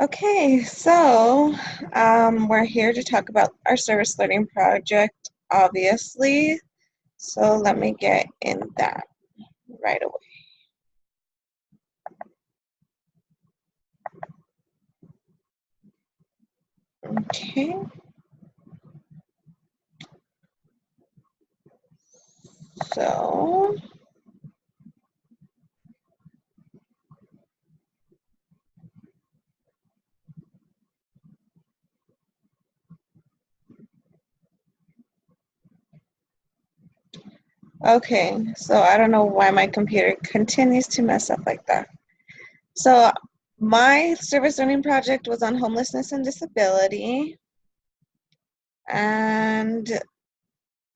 Okay, so we're here to talk about our service learning project, obviously. So let me get in that right away. Okay, so I don't know why my computer continues to mess up like that. So my service learning project was on homelessness and disability, and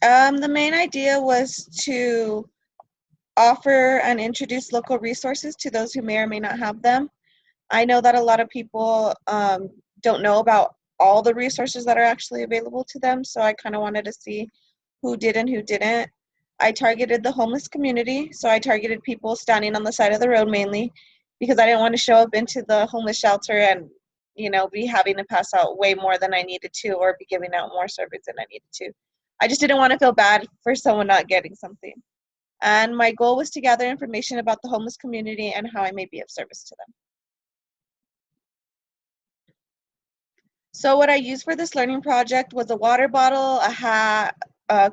the main idea was to offer and introduce local resources to those who may or may not have them. I know that a lot of people don't know about all the resources that are actually available to them, so I kind of wanted to see who did and who didn't. I targeted the homeless community, so I targeted people standing on the side of the road mainly because I didn't want to show up into the homeless shelter and, be having to pass out way more than I needed to or be giving out more service than I needed to. I just didn't want to feel bad for someone not getting something. And my goal was to gather information about the homeless community and how I may be of service to them. So what I used for this learning project was a water bottle, a hat,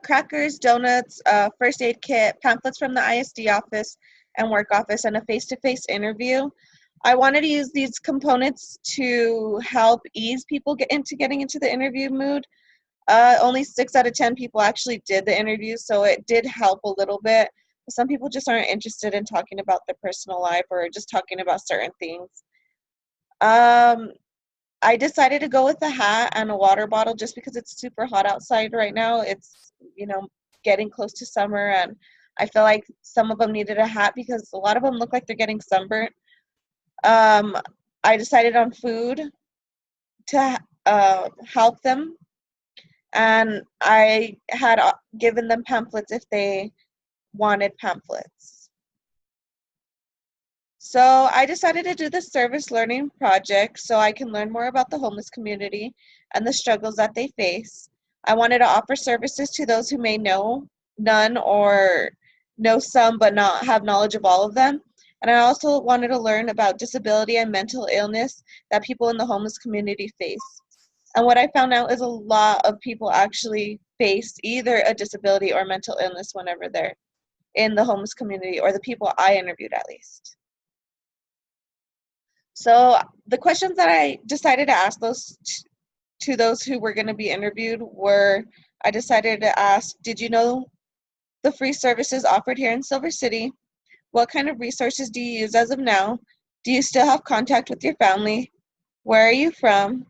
crackers, donuts, a first aid kit, pamphlets from the ISD office and work office, and a face-to-face interview. I wanted to use these components to help ease people getting into the interview mood. Only 6 out of 10 people actually did the interview, so it did help a little bit. Some people just aren't interested in talking about their personal life or just talking about certain things. Um, I decided to go with a hat and a water bottle just because it's super hot outside right now. It's, getting close to summer, and I feel like some of them needed a hat because a lot of them look like they're getting sunburnt. Um, I decided on food to help them, and I had given them pamphlets if they wanted pamphlets. So I decided to do the service learning project so I can learn more about the homeless community and the struggles that they face. I wanted to offer services to those who may know none or know some but not have knowledge of all of them. And I also wanted to learn about disability and mental illness that people in the homeless community face. And what I found out is a lot of people actually face either a disability or mental illness whenever they're in the homeless community, or the people I interviewed at least. So the questions that I decided to ask to those who were going to be interviewed were, I decided to ask, did you know the free services offered here in Silver City? What kind of resources do you use as of now? Do you still have contact with your family? Where are you from?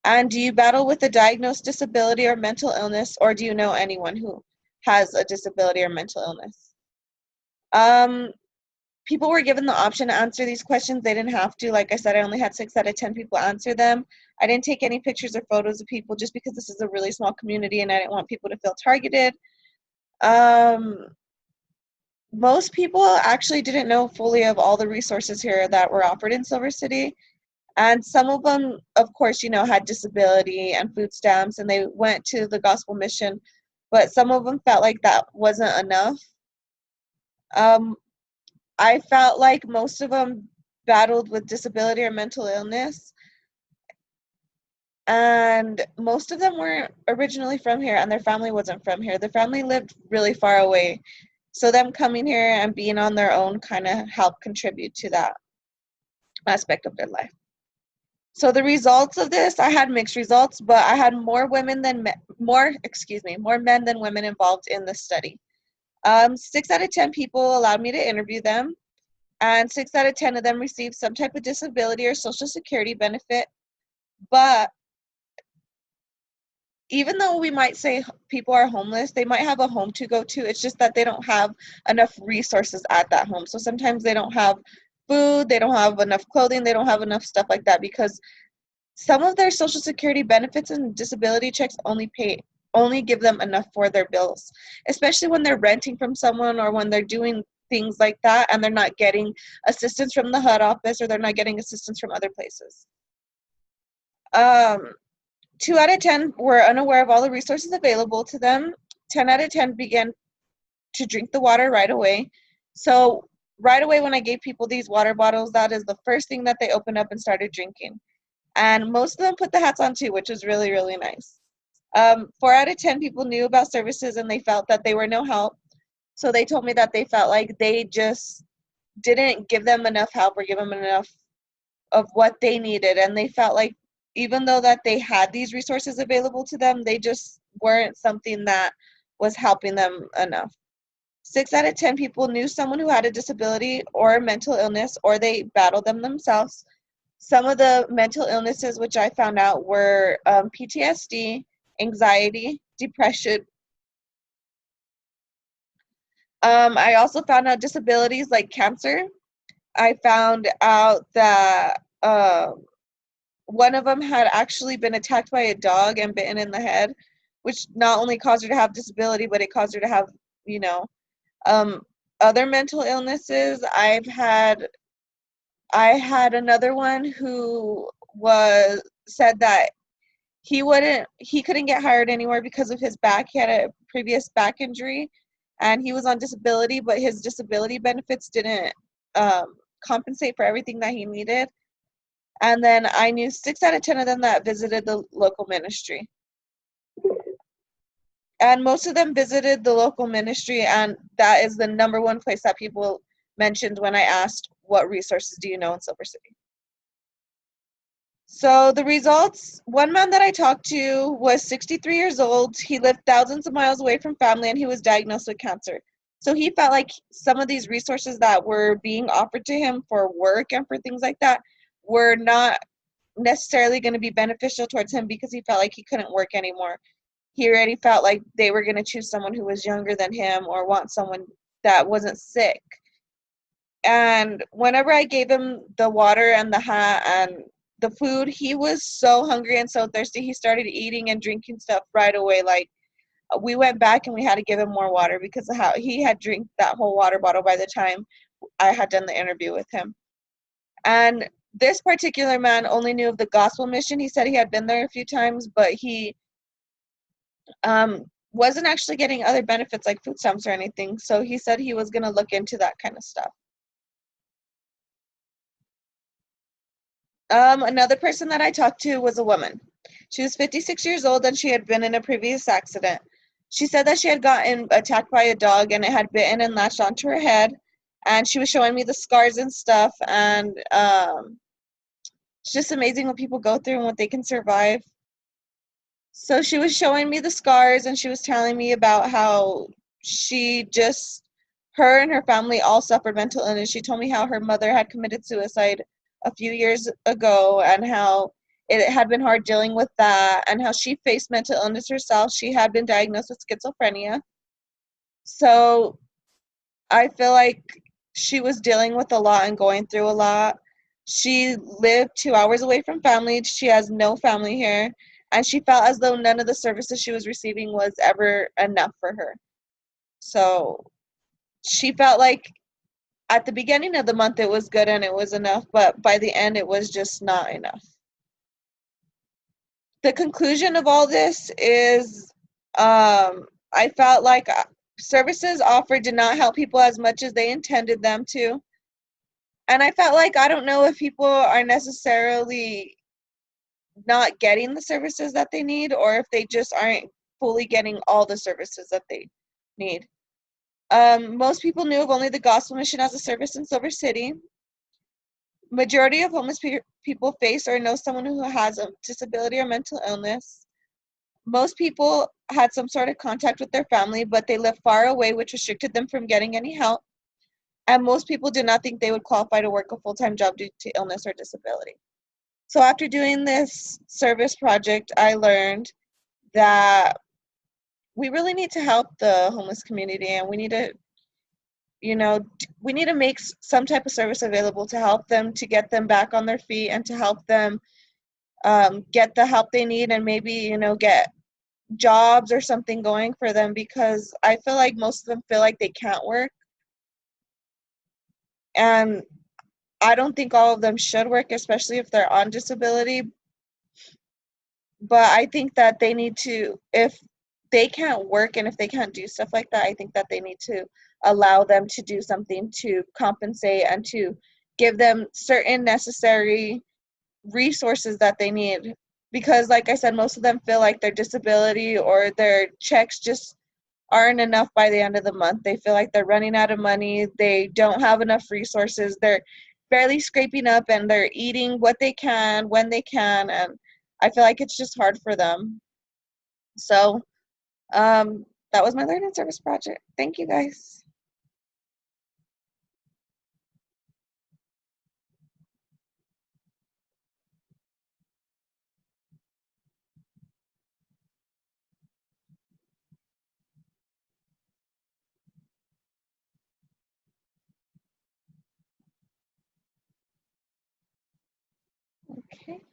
And do you battle with a diagnosed disability or mental illness, or do you know anyone who has a disability or mental illness? Um, People were given the option to answer these questions. They didn't have to. Like I said, I only had 6 out of 10 people answer them. I didn't take any pictures or photos of people just because this is a really small community and I didn't want people to feel targeted. Um, Most people actually didn't know fully of all the resources here that were offered in Silver City. And some of them, of course, had disability and food stamps, and they went to the gospel mission, but some of them felt like that wasn't enough. Um, I felt like most of them battled with disability or mental illness, and most of them weren't originally from here, and their family wasn't from here. Their family lived really far away, so them coming here and being on their own kind of helped contribute to that aspect of their life. So the results of this, I had mixed results, but I had more more men than women involved in the study. 6 out of 10 people allowed me to interview them, and 6 out of 10 of them received some type of disability or social security benefit. But even though we might say people are homeless, they might have a home to go to. It's just that they don't have enough resources at that home. So sometimes they don't have food, they don't have enough clothing, they don't have enough stuff like that, because some of their social security benefits and disability checks only give them enough for their bills, especially when they're renting from someone or when they're doing things like that and they're not getting assistance from the HUD office or they're not getting assistance from other places. Um, 2 out of 10 were unaware of all the resources available to them. 10 out of 10 began to drink the water right away. So right away when I gave people these water bottles, that is the first thing that they opened up and started drinking. And most of them put the hats on too, which was really, really nice. 4 out of 10 people knew about services and they felt that they were no help. So they told me that they felt like they just didn't give them enough help or give them enough of what they needed. And they felt like even though that they had these resources available to them, they just weren't something that was helping them enough. 6 out of 10 people knew someone who had a disability or a mental illness, or they battled them themselves. Some of the mental illnesses which I found out were PTSD, anxiety, depression. I also found out disabilities like cancer. I found out that one of them had actually been attacked by a dog and bitten in the head, which not only caused her to have disability, but it caused her to have, you know, um, other mental illnesses. I had another one who was said that he couldn't get hired anywhere because of his back. He had a previous back injury and he was on disability, but his disability benefits didn't compensate for everything that he needed. And then I knew 6 out of 10 of them that visited the local ministry. And most of them visited the local ministry, and that is the number one place that people mentioned when I asked, what resources do you know in Silver City? So the results, one man that I talked to was 63 years old. He lived thousands of miles away from family and he was diagnosed with cancer. So he felt like some of these resources that were being offered to him for work and for things like that were not necessarily going to be beneficial towards him because he felt like he couldn't work anymore. He already felt like they were going to choose someone who was younger than him or want someone that wasn't sick. And whenever I gave him the water and the hat and the food, he was so hungry and so thirsty. He started eating and drinking stuff right away. Like, we went back and we had to give him more water because of how he had drank that whole water bottle by the time I had done the interview with him. And this particular man only knew of the gospel mission. He said he had been there a few times, but he wasn't actually getting other benefits like food stamps or anything. So he said he was going to look into that kind of stuff. Another person that I talked to was a woman. She was 56 years old and she had been in a previous accident. She said that she had gotten attacked by a dog and it had bitten and latched onto her head. And she was showing me the scars and stuff. And it's just amazing what people go through and what they can survive. So she was showing me the scars and she was telling me about how her and her family all suffered mental illness. She told me how her mother had committed suicide a few years ago and how it had been hard dealing with that and how she faced mental illness herself. She had been diagnosed with schizophrenia. So I feel like she was dealing with a lot and going through a lot. She lived 2 hours away from family. She has no family here. And she felt as though none of the services she was receiving was ever enough for her. So she felt like at the beginning of the month it was good and it was enough, but by the end it was just not enough. The conclusion of all this is I felt like services offered did not help people as much as they intended them to. And I felt like I don't know if people are necessarily not getting the services that they need or if they just aren't fully getting all the services that they need. Most people knew of only the gospel mission as a service in Silver City. Majority of homeless people face or know someone who has a disability or mental illness. Most people had some sort of contact with their family, but they lived far away, which restricted them from getting any help. And most people did not think they would qualify to work a full-time job due to illness or disability. So after doing this service project, I learned that we really need to help the homeless community, and we need to, we need to make some type of service available to help them, to get them back on their feet, and to help them get the help they need, and maybe, get jobs or something going for them, because I feel like most of them feel like they can't work. And I don't think all of them should work, especially if they're on disability. but I think that they need to, if they can't work and if they can't do stuff like that, I think that they need to allow them to do something to compensate and to give them certain necessary resources that they need. Because, like I said, most of them feel like their disability or their checks just aren't enough by the end of the month. They feel like they're running out of money. They don't have enough resources. They're barely scraping up and they're eating what they can when they can. And I feel like it's just hard for them. So that was my learning service project. Thank you guys. Okay.